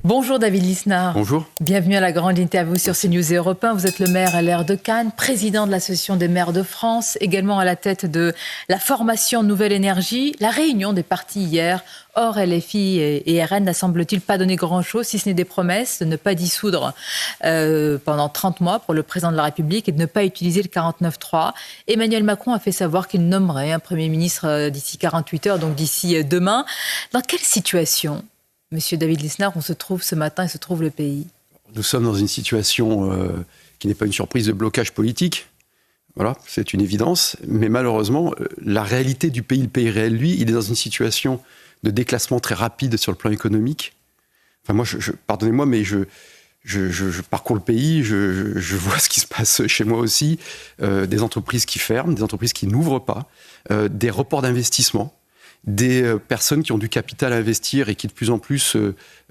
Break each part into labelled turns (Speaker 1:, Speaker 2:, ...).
Speaker 1: Bonjour David Lisnard.
Speaker 2: Bonjour.
Speaker 1: Bienvenue à la grande interview sur CNews et Europe 1. Vous êtes le maire LR de Cannes, président de l'Association des maires de France, également à la tête de la formation Nouvelle Énergie. La réunion des partis hier, hors LFI et RN, n'a semble-t-il pas donné grand-chose, si ce n'est des promesses de ne pas dissoudre pendant 30 mois pour le président de la République et de ne pas utiliser le 49.3. Emmanuel Macron a fait savoir qu'il nommerait un Premier ministre d'ici 48 heures, donc d'ici demain. Dans quelle situation, Monsieur David Lisnard, on se trouve ce matin et se trouve le pays?
Speaker 2: Nous sommes dans une situation qui n'est pas une surprise de blocage politique. Voilà, c'est une évidence. Mais malheureusement, la réalité du pays, le pays réel, lui, il est dans une situation de déclassement très rapide sur le plan économique. Enfin, moi, pardonnez-moi, mais je parcours le pays, je vois ce qui se passe chez moi aussi. Des entreprises qui ferment, des entreprises qui n'ouvrent pas, des reports d'investissement, des personnes qui ont du capital à investir et qui de plus en plus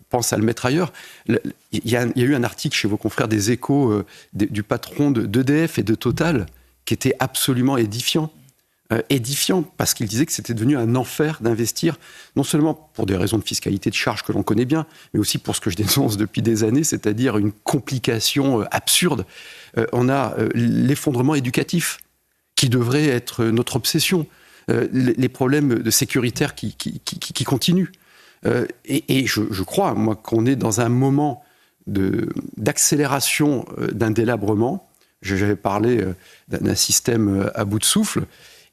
Speaker 2: pensent à le mettre ailleurs. Il y a eu un article chez vos confrères des Échos du patron d'EDF et de Total qui était absolument édifiant. Édifiant parce qu'il disait que c'était devenu un enfer d'investir, non seulement pour des raisons de fiscalité de charges que l'on connaît bien, mais aussi pour ce que je dénonce depuis des années, c'est-à-dire une complication absurde. On a l'effondrement éducatif qui devrait être notre obsession. Les problèmes sécuritaires qui continuent. Et je crois, moi, qu'on est dans un moment d'accélération d'un délabrement. J'avais parlé d'un système à bout de souffle,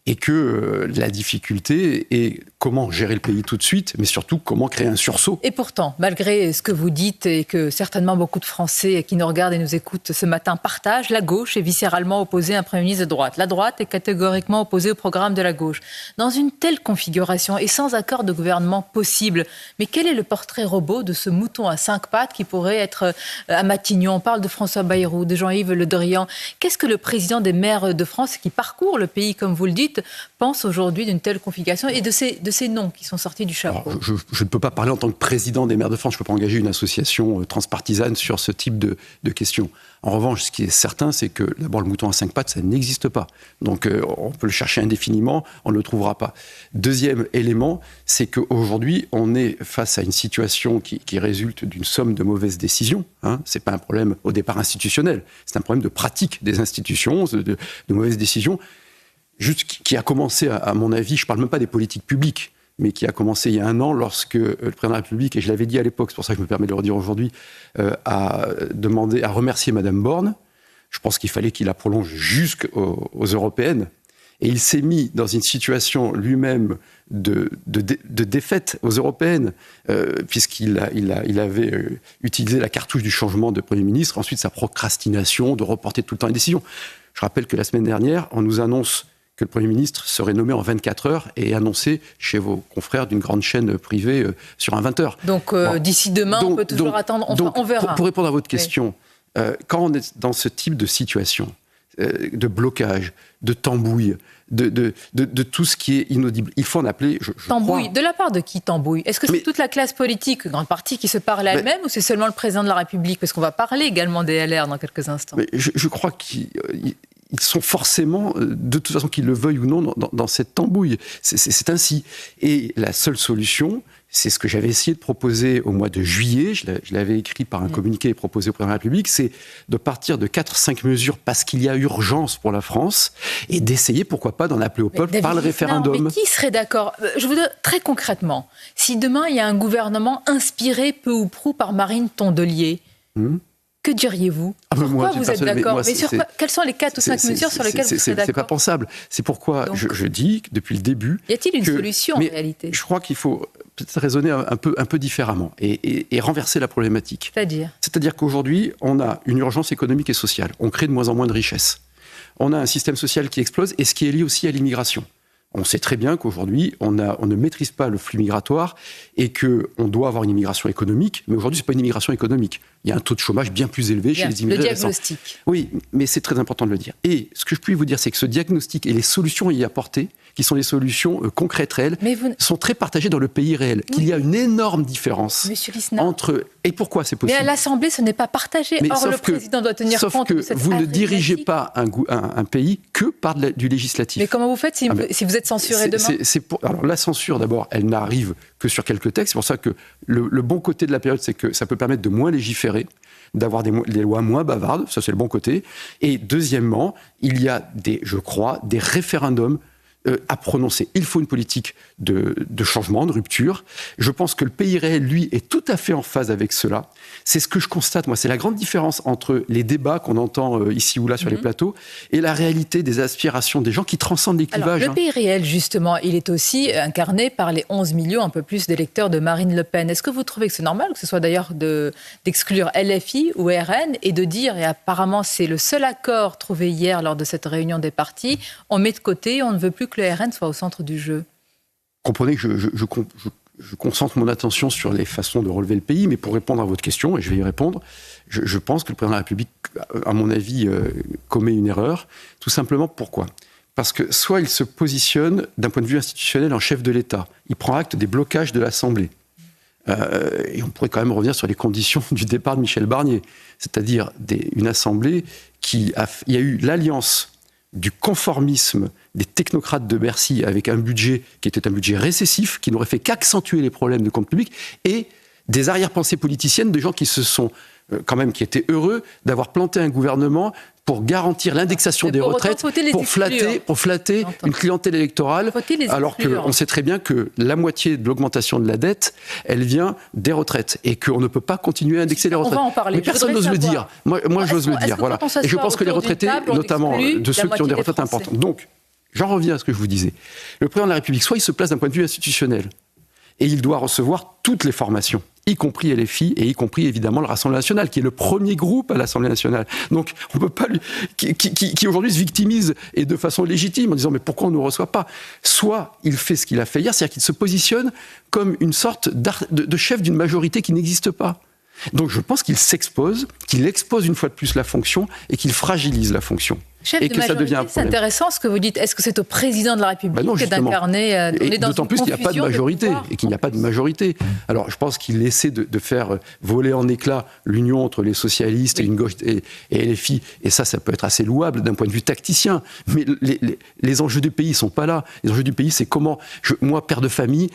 Speaker 2: et que la difficulté est comment gérer le pays tout de suite, mais surtout comment créer un sursaut.
Speaker 1: Et pourtant, malgré ce que vous dites et que certainement beaucoup de Français qui nous regardent et nous écoutent ce matin partagent, la gauche est viscéralement opposée à un Premier ministre de droite. La droite est catégoriquement opposée au programme de la gauche. Dans une telle configuration et sans accord de gouvernement possible, mais quel est le portrait robot de ce mouton à 5 pattes qui pourrait être à Matignon? On parle de François Bayrou, de Jean-Yves Le Drian. Qu'est-ce que le président des maires de France, qui parcourt le pays, comme vous le dites, pense aujourd'hui d'une telle configuration et de ces noms qui sont sortis du chapeau?
Speaker 2: Alors, je ne peux pas parler en tant que président des maires de France, je ne peux pas engager une association transpartisane sur ce type de questions. En revanche, ce qui est certain, c'est que d'abord le mouton à 5 pattes, ça n'existe pas. Donc on peut le chercher indéfiniment, on ne le trouvera pas. Deuxième élément, c'est qu'aujourd'hui, on est face à une situation qui résulte d'une somme de mauvaises décisions. Ce n'est pas un problème au départ institutionnel, c'est un problème de pratique des institutions, de mauvaises décisions. Juste qui a commencé, à mon avis, je ne parle même pas des politiques publiques, mais qui a commencé il y a 1 an lorsque le président de la République, et je l'avais dit à l'époque, c'est pour ça que je me permets de le redire aujourd'hui, a remercié Madame Borne. Je pense qu'il fallait qu'il la prolonge jusqu'aux européennes. Et il s'est mis dans une situation lui-même de défaite aux européennes, puisqu'il avait utilisé la cartouche du changement de Premier ministre, ensuite sa procrastination de reporter tout le temps les décisions. Je rappelle que la semaine dernière, on nous annonce que le Premier ministre serait nommé en 24 heures et annoncé chez vos confrères d'une grande chaîne privée sur un 20 heures.
Speaker 1: Donc d'ici demain, on peut toujours attendre, on verra.
Speaker 2: Pour répondre à votre question, quand on est dans ce type de situation, de blocage, de tambouille, de tout ce qui est inaudible, il faut en appeler...
Speaker 1: Tambouille, de la part de qui tambouille? Est-ce que c'est toute la classe politique, une grande partie, qui se parle à elle-même, ou c'est seulement le président de la République? Parce qu'on va parler également des LR dans quelques instants.
Speaker 2: Mais je crois qu'ils sont forcément, de toute façon qu'ils le veuillent ou non, dans cette tambouille. C'est ainsi. Et la seule solution, c'est ce que j'avais essayé de proposer au mois de juillet, je l'avais écrit par un communiqué et proposé au président de la République, c'est de partir de 4-5 mesures parce qu'il y a urgence pour la France et d'essayer, pourquoi pas, d'en appeler au peuple par le référendum.
Speaker 1: Mais qui serait d'accord? Je vous dis très concrètement, si demain il y a un gouvernement inspiré peu ou prou par Marine Tondelier, que diriez-vous? Pourquoi vous êtes d'accord? Mais sur quoi? Quelles sont les 4 ou 5 mesures sur lesquelles vous serez d'accord?
Speaker 2: C'est pas pensable. C'est pourquoi je dis que depuis le début...
Speaker 1: Y a-t-il une solution en réalité?
Speaker 2: Je crois qu'il faut peut-être raisonner un peu différemment et renverser la problématique. C'est-à-dire qu'aujourd'hui, on a une urgence économique et sociale. On crée de moins en moins de richesses. On a un système social qui explose et ce qui est lié aussi à l'immigration. On sait très bien qu'aujourd'hui, on ne maîtrise pas le flux migratoire et qu'on doit avoir une immigration économique. Mais aujourd'hui, ce n'est pas une immigration économique. Il y a un taux de chômage bien plus élevé chez les immigrés.
Speaker 1: Le diagnostic.
Speaker 2: Récents. Oui, mais c'est très important de le dire. Et ce que je puis vous dire, c'est que ce diagnostic et les solutions y apportées, qui sont des solutions concrètes, réelles, sont très partagées dans le pays réel. Qu'il y a une énorme différence entre... Et pourquoi c'est possible?
Speaker 1: Mais à l'Assemblée, ce n'est pas partagé. Or, le président doit tenir compte de cette...
Speaker 2: Sauf que vous ne dirigez pas un pays que par du législatif.
Speaker 1: Mais comment vous faites si vous êtes censuré demain ?
Speaker 2: Alors la censure, d'abord, elle n'arrive que sur quelques textes. C'est pour ça que le bon côté de la période, c'est que ça peut permettre de moins légiférer, d'avoir des lois moins bavardes. Ça, c'est le bon côté. Et deuxièmement, il y a je crois, des référendums à prononcer. Il faut une politique de changement, de rupture. Je pense que le pays réel, lui, est tout à fait en phase avec cela. C'est ce que je constate, moi. C'est la grande différence entre les débats qu'on entend ici ou là sur les plateaux et la réalité des aspirations des gens qui transcendent les clivages.
Speaker 1: Alors, le pays réel, justement, il est aussi incarné par les 11 millions, un peu plus, d'électeurs de Marine Le Pen. Est-ce que vous trouvez que c'est normal, que ce soit d'ailleurs d'exclure LFI ou RN et de dire, et apparemment c'est le seul accord trouvé hier lors de cette réunion des partis, on met de côté, on ne veut plus que le RN soit au centre du jeu?
Speaker 2: Comprenez que je concentre mon attention sur les façons de relever le pays, mais pour répondre à votre question, et je vais y répondre, je pense que le président de la République, à mon avis, commet une erreur. Tout simplement, pourquoi ? Parce que soit il se positionne d'un point de vue institutionnel en chef de l'État, il prend acte des blocages de l'Assemblée. Et on pourrait quand même revenir sur les conditions du départ de Michel Barnier, c'est-à-dire une Assemblée il y a eu l'alliance du conformisme des technocrates de Bercy avec un budget qui était un budget récessif, qui n'aurait fait qu'accentuer les problèmes de compte public, et des arrière-pensées politiciennes de gens qui qui étaient heureux d'avoir planté un gouvernement pour garantir l'indexation des retraites, pour flatter une clientèle électorale, alors qu'on sait très bien que la moitié de l'augmentation de la dette, elle vient des retraites, et qu'on ne peut pas continuer à indexer les retraites.
Speaker 1: On va en parler.
Speaker 2: Mais personne n'ose le dire. Moi, j'ose le dire. Voilà. Et je pense que les retraités, notamment de ceux qui ont des retraites importantes. Donc, j'en reviens à ce que je vous disais. Le président de la République, soit il se place d'un point de vue institutionnel, et il doit recevoir toutes les formations, y compris LFI et y compris évidemment le Rassemblement national, qui est le premier groupe à l'Assemblée nationale. Donc on ne peut pas qui aujourd'hui se victimise, et de façon légitime, en disant mais pourquoi on ne nous reçoit pas ? Soit il fait ce qu'il a fait hier, c'est-à-dire qu'il se positionne comme une sorte de chef d'une majorité qui n'existe pas. Donc je pense qu'il s'expose, qu'il expose une fois de plus la fonction et qu'il fragilise la fonction.
Speaker 1: Chef de majorité, c'est intéressant ce que vous dites. Est-ce que c'est au président de la République d'incarner
Speaker 2: d'autant plus qu'il n'y a pas de majorité et qu'il n'y a pas de majorité. Alors je pense qu'il essaie de faire voler en éclats l'union entre les socialistes et une gauche et LFI, et ça peut être assez louable d'un point de vue tacticien. Mais les enjeux du pays ne sont pas là. Les enjeux du pays, c'est comment, moi, père de famille,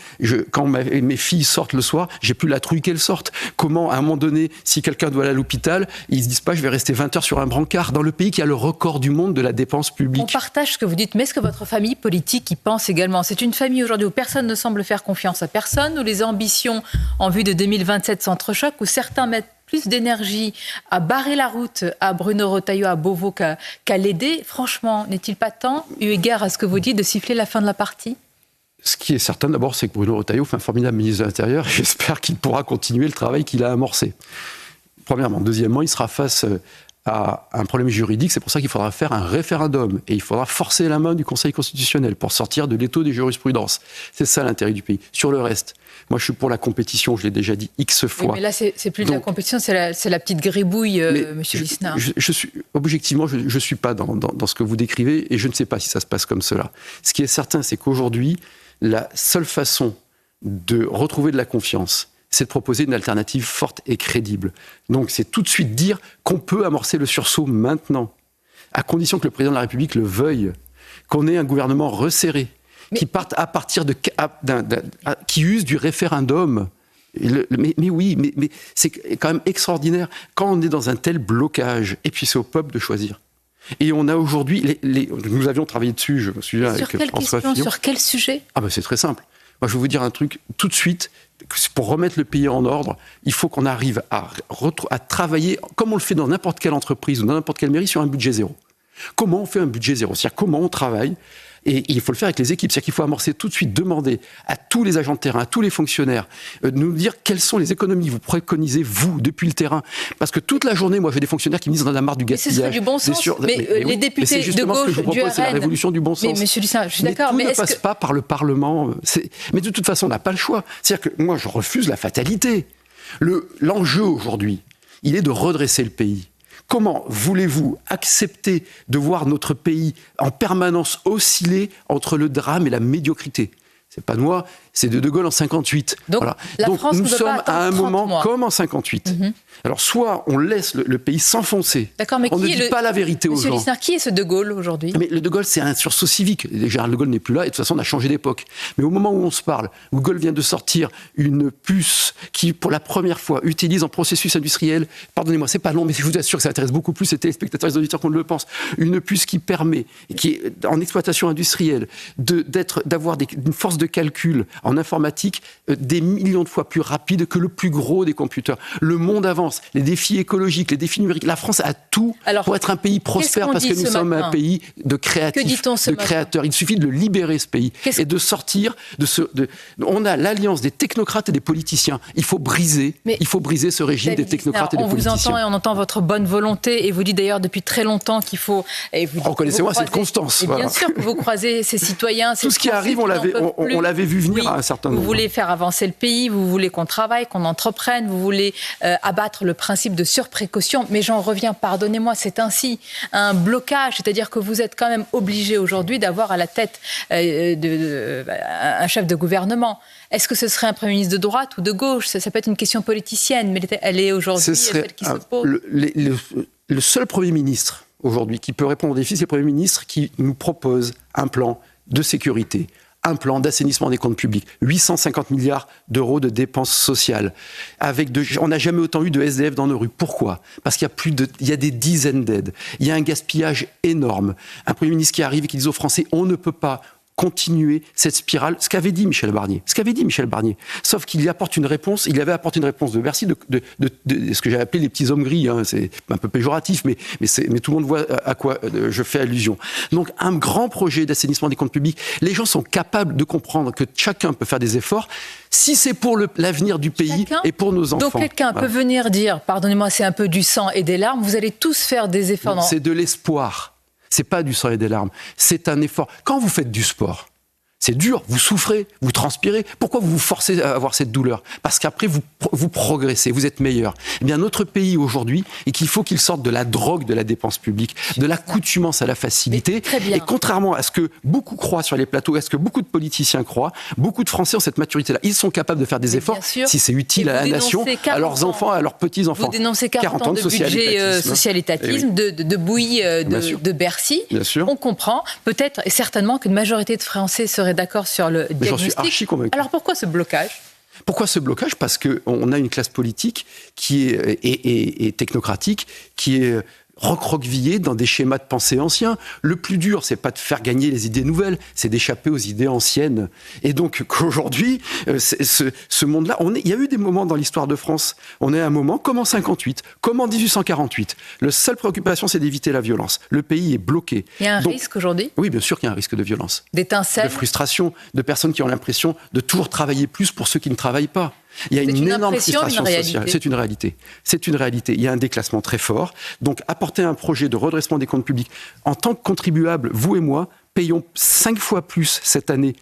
Speaker 2: quand mes filles sortent le soir, j'ai plus la trouille qu'elles sortent. Comment, à un moment donné, si quelqu'un doit aller à l'hôpital, ils se disent pas je vais rester 20 heures sur un brancard, dans le pays qui a le record du monde de la dépense publique.
Speaker 1: On partage ce que vous dites, mais est-ce que votre famille politique y pense également ? C'est une famille aujourd'hui où personne ne semble faire confiance à personne, où les ambitions en vue de 2027 s'entrechoquent, où certains mettent plus d'énergie à barrer la route à Bruno Retailleau, à Beauvau qu'à l'aider. Franchement, n'est-il pas temps, eu égard à ce que vous dites, de siffler la fin de la partie ?
Speaker 2: Ce qui est certain d'abord, c'est que Bruno Retailleau fait un formidable ministre de l'Intérieur. J'espère qu'il pourra continuer le travail qu'il a amorcé. Premièrement. Deuxièmement, il sera face à un problème juridique, c'est pour ça qu'il faudra faire un référendum et il faudra forcer la main du Conseil constitutionnel pour sortir de l'étau des jurisprudences. C'est ça l'intérêt du pays. Sur le reste, moi je suis pour la compétition, je l'ai déjà dit X fois.
Speaker 1: Oui, mais là c'est plus de la compétition, c'est la petite gribouille, monsieur Lisnard.
Speaker 2: Objectivement, je ne suis pas dans ce que vous décrivez et je ne sais pas si ça se passe comme cela. Ce qui est certain, c'est qu'aujourd'hui, la seule façon de retrouver de la confiance, c'est de proposer une alternative forte et crédible. Donc c'est tout de suite dire qu'on peut amorcer le sursaut maintenant, à condition que le président de la République le veuille, qu'on ait un gouvernement resserré, qui parte à partir qui use du référendum. Mais c'est quand même extraordinaire. Quand on est dans un tel blocage, et puis c'est au peuple de choisir. Et on a aujourd'hui, nous avions travaillé dessus, je me souviens, avec François Fillon.
Speaker 1: Sur quel sujet ?
Speaker 2: C'est très simple. Moi, je vais vous dire un truc tout de suite. Pour remettre le pays en ordre, il faut qu'on arrive à travailler, comme on le fait dans n'importe quelle entreprise ou dans n'importe quelle mairie, sur un budget zéro. Comment on fait un budget zéro ? C'est-à-dire comment on travaille. Et il faut le faire avec les équipes. C'est-à-dire qu'il faut amorcer tout de suite, demander à tous les agents de terrain, à tous les fonctionnaires, de nous dire quelles sont les économies que vous préconisez, vous, depuis le terrain. Parce que toute la journée, moi, j'ai des fonctionnaires qui me disent on en a marre du gaspillage.
Speaker 1: Mais c'est du bon sens. Les députés de gauche,
Speaker 2: du RN... C'est la révolution du bon sens.
Speaker 1: Mais monsieur Lissin, je suis d'accord.
Speaker 2: Mais tout ne passe pas par le Parlement. Mais de toute façon, on n'a pas le choix. C'est-à-dire que moi, je refuse la fatalité. L'enjeu aujourd'hui, il est de redresser le pays. Comment voulez-vous accepter de voir notre pays en permanence osciller entre le drame et la médiocrité ? c'est pas de moi, c'est de Gaulle en 58.
Speaker 1: Donc,
Speaker 2: voilà.
Speaker 1: la
Speaker 2: Donc
Speaker 1: France
Speaker 2: nous
Speaker 1: ne peut
Speaker 2: sommes
Speaker 1: pas
Speaker 2: à un
Speaker 1: attendre 30
Speaker 2: moment
Speaker 1: mois.
Speaker 2: comme en 58. Alors soit on laisse le pays s'enfoncer,
Speaker 1: D'accord, mais
Speaker 2: on ne
Speaker 1: qui est
Speaker 2: dit pas la vérité aux
Speaker 1: Monsieur
Speaker 2: gens.
Speaker 1: Lisnard, qui est ce De Gaulle aujourd'hui?
Speaker 2: Mais le De Gaulle, c'est un sursaut civique. Le général De Gaulle n'est plus là et de toute façon, on a changé d'époque. Mais au moment où on se parle, où De Gaulle vient de sortir une puce qui, pour la première fois, utilise en processus industriel, pardonnez-moi, c'est pas long, mais je vous assure que ça intéresse beaucoup plus les téléspectateurs et les auditeurs qu'on ne le pense, une puce qui permet, qui est en exploitation industrielle, d'avoir une force de calcul en informatique des millions de fois plus rapide que le plus gros des computers. Le monde avance, les défis écologiques, les défis numériques. La France a tout pour être un pays prospère parce que nous sommes un pays de créatifs, de créateurs. Il suffit de le libérer, ce pays, et de sortir on a l'alliance des technocrates et des politiciens. Il faut briser ce régime des technocrates et des politiciens.
Speaker 1: On vous entend et on entend votre bonne volonté et vous dites d'ailleurs depuis très longtemps qu'il faut...
Speaker 2: Reconnaissez-moi cette constance.
Speaker 1: Et bien sûr que vous croisez ces citoyens.
Speaker 2: Tout ce qui arrive, on l'avait vu venir à un certain nombre.
Speaker 1: Vous voulez faire avancer le pays, vous voulez qu'on travaille, qu'on entreprenne, vous voulez abattre le principe de surprécaution. Mais j'en reviens, pardonnez-moi, c'est ainsi un blocage. C'est-à-dire que vous êtes quand même obligé aujourd'hui d'avoir à la tête un chef de gouvernement. Est-ce que ce serait un Premier ministre de droite ou de gauche? Ça peut être une question politicienne, mais elle est aujourd'hui celle qui se pose.
Speaker 2: Le seul Premier ministre aujourd'hui qui peut répondre aux défis, c'est le Premier ministre qui nous propose un plan de sécurité, un plan d'assainissement des comptes publics, 850 milliards d'euros de dépenses sociales. On n'a jamais autant eu de SDF dans nos rues. Pourquoi? Parce qu'il y a des dizaines d'aides. Il y a un gaspillage énorme. Un Premier ministre qui arrive et qui dit aux Français, on ne peut pas continuer cette spirale, ce qu'avait dit Michel Barnier. Sauf qu'il y apporte une réponse, il avait apporté une réponse de Bercy de ce que j'ai appelé les petits hommes gris, c'est un peu péjoratif, mais tout le monde voit à quoi je fais allusion. Donc un grand projet d'assainissement des comptes publics, les gens sont capables de comprendre que chacun peut faire des efforts, si c'est pour l'avenir du pays et pour nos enfants.
Speaker 1: Donc quelqu'un peut venir dire, pardonnez-moi, c'est un peu du sang et des larmes, vous allez tous faire des efforts.
Speaker 2: C'est de l'espoir. C'est pas du sang et des larmes, c'est un effort. Quand vous faites du sport, c'est dur, vous souffrez, vous transpirez. Pourquoi vous vous forcez à avoir cette douleur? Parce qu'après, vous progressez, vous êtes meilleur. Eh bien, notre pays aujourd'hui, et qu'il faut qu'il sorte de la drogue de la dépense publique, de l'accoutumance à la facilité. Et contrairement à ce que beaucoup croient sur les plateaux, à ce que beaucoup de politiciens croient, beaucoup de Français ont cette maturité-là. Ils sont capables de faire des efforts si c'est utile à la nation, à leurs enfants, à leurs petits-enfants.
Speaker 1: Vous dénoncez 40 ans de budget social-étatisme, de bouillie de Bercy. On comprend peut-être et certainement qu'une majorité de Français seraient d'accord sur le diagnostic.
Speaker 2: J'en suis archi convaincu.
Speaker 1: Alors pourquoi ce blocage?
Speaker 2: Pourquoi ce blocage? Parce qu'on a une classe politique qui est technocratique, qui est recroquevillée dans des schémas de pensée anciens. Le plus dur, c'est pas de faire gagner les idées nouvelles, c'est d'échapper aux idées anciennes. Et donc qu'aujourd'hui, ce monde-là, il y a eu des moments dans l'histoire de France, on est à un moment comme en 58, comme en 1848. La seule préoccupation, c'est d'éviter la violence. Le pays est bloqué.
Speaker 1: Il y a un risque aujourd'hui?
Speaker 2: Oui, bien sûr qu'il y a un risque de violence.
Speaker 1: D'étincelles?
Speaker 2: De frustration, de personnes qui ont l'impression de toujours travailler plus pour ceux qui ne travaillent pas. Il y a une énorme frustration sociale. C'est une réalité. C'est une réalité. Il y a un déclassement très fort. Donc, apporter un projet de redressement des comptes publics, en tant que contribuables, vous et moi, payons 5 fois plus cette année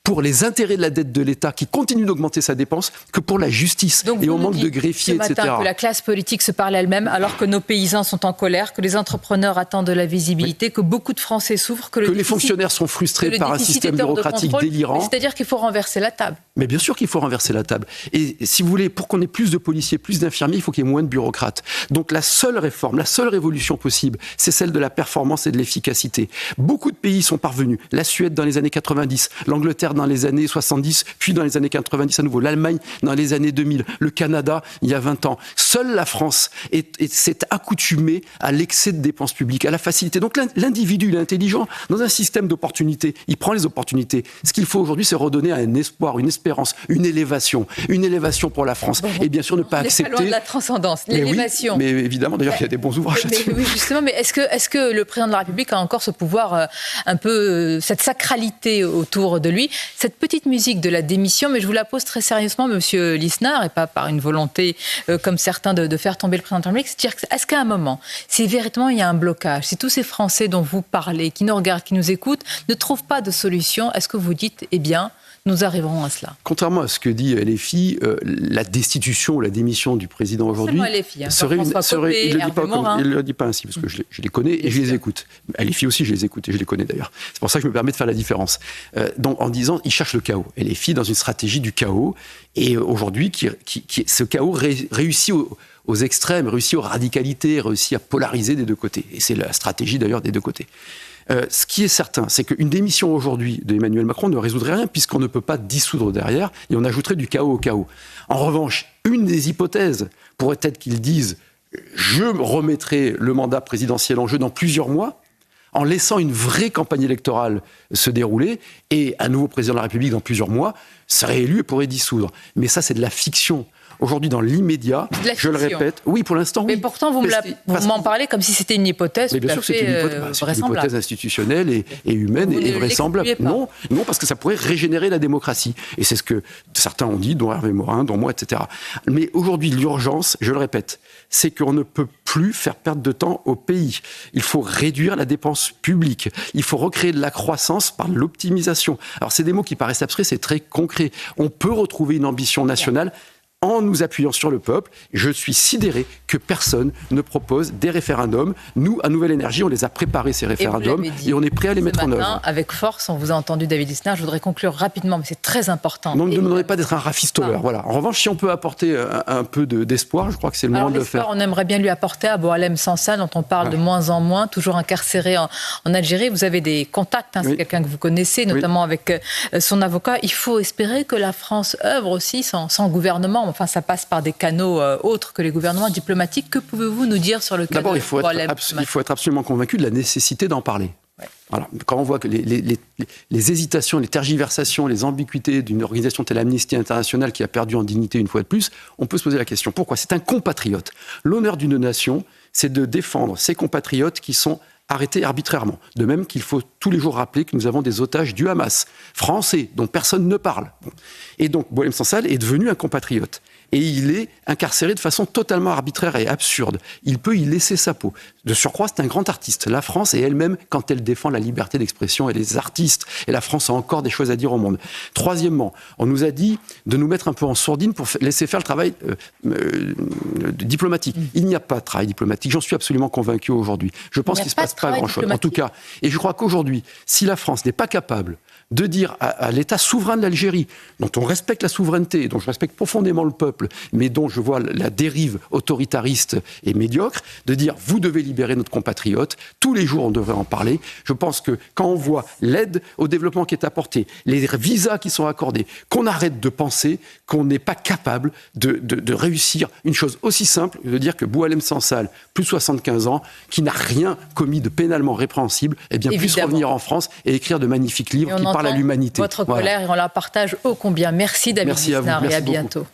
Speaker 2: pour les intérêts de la dette de l'État qui continue d'augmenter sa dépense que pour la justice.
Speaker 1: Donc
Speaker 2: et on manque de greffiers,
Speaker 1: etc. Que la classe politique se parle elle-même alors que nos paysans sont en colère, que les entrepreneurs attendent de la visibilité, que beaucoup de Français souffrent, que les fonctionnaires sont frustrés par un système bureaucratique délirant. C'est-à-dire qu'il faut renverser la table.
Speaker 2: Mais bien sûr qu'il faut renverser la table. Et si vous voulez, pour qu'on ait plus de policiers, plus d'infirmiers, il faut qu'il y ait moins de bureaucrates. Donc la seule réforme, la seule révolution possible, c'est celle de la performance et de l'efficacité. Beaucoup de pays sont parvenus. La Suède dans les années 90, l'Angleterre dans les années 70, puis dans les années 90 à nouveau, l'Allemagne dans les années 2000, le Canada il y a 20 ans. Seule la France s'est accoutumée à l'excès de dépenses publiques, à la facilité. Donc l'individu, il est intelligent. Dans un système d'opportunités, il prend les opportunités. Ce qu'il faut aujourd'hui, c'est redonner un espoir, une espérance, une élévation pour la France. Et bien sûr, ne pas accepter...
Speaker 1: loin de la transcendance, l'élévation.
Speaker 2: Oui, mais évidemment, d'ailleurs, il y a des bons ouvrages là-dessus.
Speaker 1: Oui, justement, mais est-ce que le président de la République a encore ce pouvoir, un peu, cette sacralité autour de lui, cette petite musique de la démission, mais je vous la pose très sérieusement, monsieur Lisnard, et pas par une volonté, comme certains, de faire tomber le président de la République, c'est-à-dire, est-ce qu'à un moment, si véritablement il y a un blocage, si tous ces Français dont vous parlez, qui nous regardent, qui nous écoutent, ne trouvent pas de solution, est-ce que vous dites, eh bien, nous arriverons à cela?
Speaker 2: Contrairement à ce que dit LFI, la destitution ou la démission du président aujourd'hui serait il ne le dit pas ainsi, parce que je les connais et je les écoute. LFI aussi, je les écoute et je les connais d'ailleurs. C'est pour ça que je me permets de faire la différence. Donc, en disant, il cherche le chaos. LFI dans une stratégie du chaos, et aujourd'hui, ce chaos réussit aux extrêmes, réussit aux radicalités, réussit à polariser des deux côtés. Et c'est la stratégie d'ailleurs des deux côtés. Ce qui est certain, c'est qu'une démission aujourd'hui d'Emmanuel Macron ne résoudrait rien, puisqu'on ne peut pas dissoudre derrière, et on ajouterait du chaos au chaos. En revanche, une des hypothèses pourrait être qu'ils disent « je remettrai le mandat présidentiel en jeu dans plusieurs mois », en laissant une vraie campagne électorale se dérouler, et un nouveau président de la République dans plusieurs mois serait élu et pourrait dissoudre. Mais ça, c'est de la fiction. Aujourd'hui, dans l'immédiat, je le répète, oui, pour l'instant, oui.
Speaker 1: Mais pourtant, vous m'en parlez comme si c'était une hypothèse
Speaker 2: mais bien sûr, c'est une hypothèse institutionnelle et humaine et vraisemblable. Non, parce que ça pourrait régénérer la démocratie. Et c'est ce que certains ont dit, dont Hervé Morin, dont moi, etc. Mais aujourd'hui, l'urgence, je le répète, c'est qu'on ne peut plus faire perdre de temps au pays. Il faut réduire la dépense publique. Il faut recréer de la croissance par l'optimisation. Alors, c'est des mots qui paraissent abstraits, c'est très concret. On peut retrouver une ambition nationale en nous appuyant sur le peuple. Je suis sidéré que personne ne propose des référendums. Nous, à Nouvelle Énergie, on les a préparés, ces référendums, et on est prêt à les mettre en œuvre.
Speaker 1: Avec force, on vous a entendu, David Lisnard. Je voudrais conclure rapidement, mais c'est très important.
Speaker 2: Non, ne me demandez pas d'être un rafistoleur. Voilà. En revanche, si on peut apporter un peu d'espoir, je crois que c'est le moment de le faire.
Speaker 1: On aimerait bien lui apporter à Boualem Sansal, dont on parle de moins en moins, toujours incarcéré en Algérie. Vous avez des contacts, c'est quelqu'un que vous connaissez, notamment avec son avocat. Il faut espérer que la France œuvre aussi sans gouvernement. Enfin, ça passe par des canaux autres que les gouvernements diplomatiques. Que pouvez-vous nous dire sur le cas
Speaker 2: D'abord, il faut être absolument convaincu de la nécessité d'en parler. Ouais. Voilà. Quand on voit que les hésitations, les tergiversations, les ambiguïtés d'une organisation telle Amnesty International qui a perdu en dignité une fois de plus, on peut se poser la question. Pourquoi ? C'est un compatriote. L'honneur d'une nation, c'est de défendre ses compatriotes qui sont arrêtés arbitrairement. De même qu'il faut tous les jours rappeler que nous avons des otages du Hamas, français, dont personne ne parle. Et donc, Boualem Sansal est devenu un compatriote. Et il est incarcéré de façon totalement arbitraire et absurde. Il peut y laisser sa peau. De surcroît, c'est un grand artiste. La France est elle-même, quand elle défend la liberté d'expression, elle est artiste. Et la France a encore des choses à dire au monde. Troisièmement, on nous a dit de nous mettre un peu en sourdine pour laisser faire le travail diplomatique. Il n'y a pas de travail diplomatique. J'en suis absolument convaincu aujourd'hui. Je pense qu'il ne se passe pas grand-chose. En tout cas, et je crois qu'aujourd'hui, si la France n'est pas capable de dire à l'État souverain de l'Algérie, dont on respecte la souveraineté, dont je respecte profondément le peuple, mais dont je vois la dérive autoritariste et médiocre, de dire « vous devez libérer notre compatriote », tous les jours on devrait en parler. Je pense que quand on voit l'aide au développement qui est apportée, les visas qui sont accordés, qu'on arrête de penser qu'on n'est pas capable de réussir une chose aussi simple, de dire que Boualem Sansal, plus de 75 ans, qui n'a rien commis de pénalement répréhensible, eh bien, puisse revenir en France et écrire de magnifiques livres qui parlent à l'humanité.
Speaker 1: Votre colère, et on la partage ô combien. Merci David Lisnard et à bientôt.